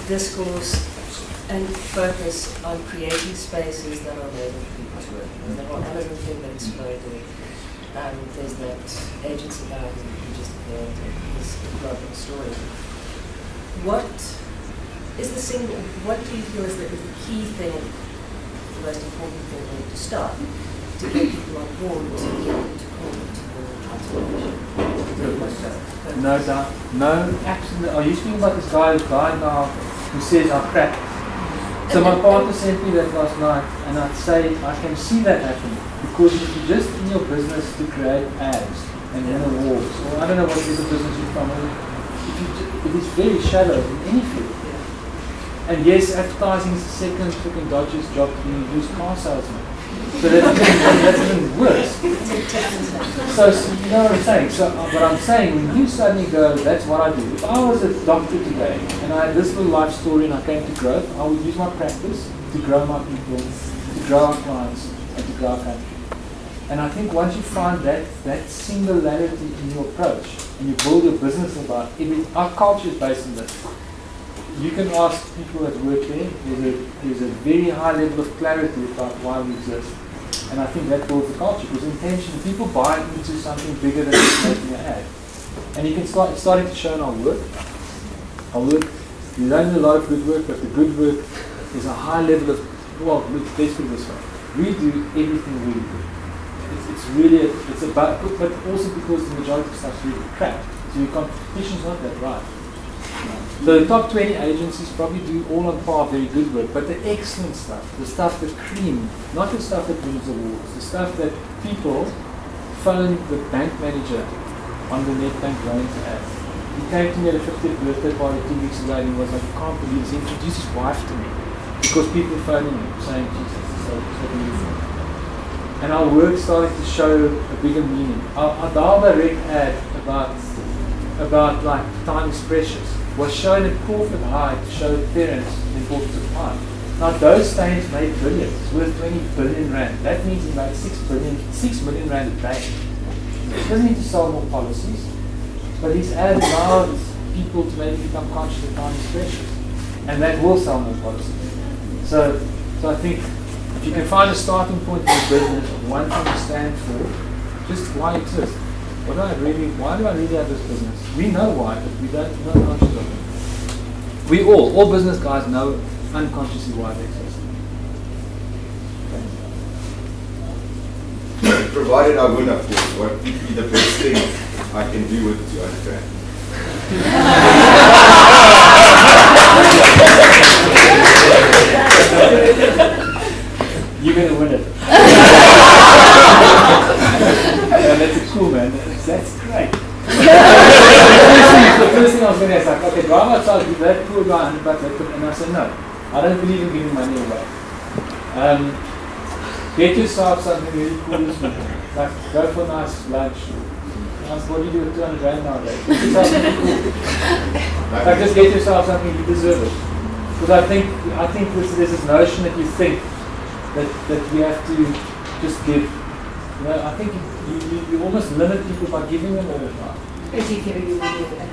discourse and focus on creating spaces that are made for people to work. And there are other things that exploded. There's that agency guy who just appeared in his global story. What do you feel is the key thing, the most important thing we need to start to get people on board to get into transformation? No doubt. No, absolutely. Are you speaking about this guy now who says I'm crap? So my partner sent me that last night, and I'd say I can see that happening because if you're just in your business to create ads and win awards, or I don't know what is the business you're from, it is very shallow in any field. And yes, advertising is the second freaking dodgiest job to be a used car salesman. So that's even worse. So you know what I'm saying? So what I'm saying, when you suddenly go, that's what I do. If I was a doctor today and I had this little life story and I came to growth, I would use my practice to grow my people, to grow our clients, and to grow our country. And I think once you find that singularity in your approach and you build your business about it, our culture is based on this. You can ask people that work there, there's a very high level of clarity about why we exist. And I think that builds the culture, because intention, people buy into something bigger than just making an ad. And you can it's starting to show in our work. We don't do a lot of good work, but the good work is a high level of, well, let's put it this way. We do everything really good. It's about, but also because the majority of stuff's really crap. So your competition's not that right. So the top 20 agencies probably do all on par very good work, but the excellent stuff, the stuff that cream, not the stuff that wins awards, the stuff that people phone the bank manager on the net bank loan to add. He came to me at a 50th birthday party 2 weeks ago and he was like, I can't believe this. He introduced his wife to me because people phoning him saying, Jesus, this is so beautiful. And our work started to show a bigger meaning. Our dial direct ad about like time is precious was shown at Crawford High to show parents the importance of time. Now those stains made billions. It's worth 20 billion rand. That means he made 6 million rand a day. He doesn't need to sell more policies, but his ad allowed people to maybe become conscious that time is precious, and that will sell more policies. So I think if you can find a starting point in your business of one thing to stand for, just why exist. Why do I really have this business? We know why, but we don't know conscious of it. We all business guys know unconsciously why they exist. Provided I win, of course, what would be the best thing I can do with 200 rand? You're going to win it. That's cool, man. That's great. The first thing I was going to ask, like, okay, drive outside, give that poor guy $100, and I said, no, I don't believe in giving money away. Get yourself something really cool this week. Like, go for a nice lunch. What do you do with 200 rand nowadays? Get yourself something cool. Like, just get yourself something, you deserve it. Because I think there's this notion that you think that we have to just give. You know, I think you almost limit people by giving them all the time. Is he giving you money away?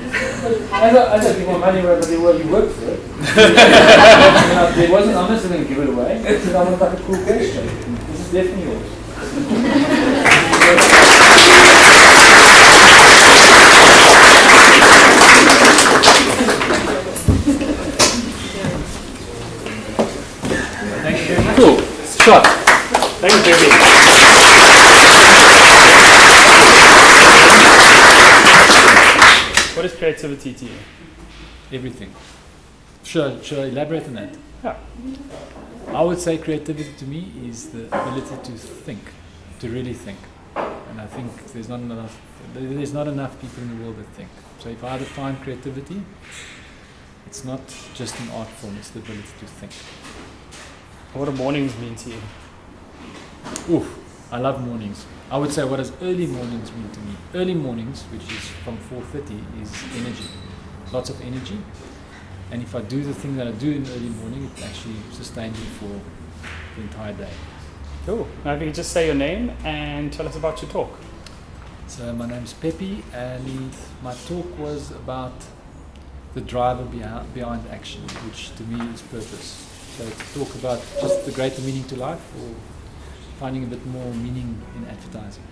I don't give my money away, but you work for it. There wasn't, I'm not going to give it away. I said, I want like a cool question. This is definitely yours. Thank you. Cool. Shot. Thank you, Pepe. What is creativity to you? Everything. Should I elaborate on that? Yeah. I would say creativity to me is the ability to think, to really think. And I think there's not enough people in the world that think. So if I define creativity, it's not just an art form, it's the ability to think. What do mornings mean to you? Oof, I love mornings. I would say, what does early mornings mean to me? Early mornings, which is from 4:30, is energy. Lots of energy. And if I do the thing that I do in the early morning, it actually sustains me for the entire day. Cool. Now, if you could just say your name and tell us about your talk. So my name's Pepe, and my talk was about the driver behind action, which to me is purpose. So to talk about just the greater meaning to life, or finding a bit more meaning in advertising.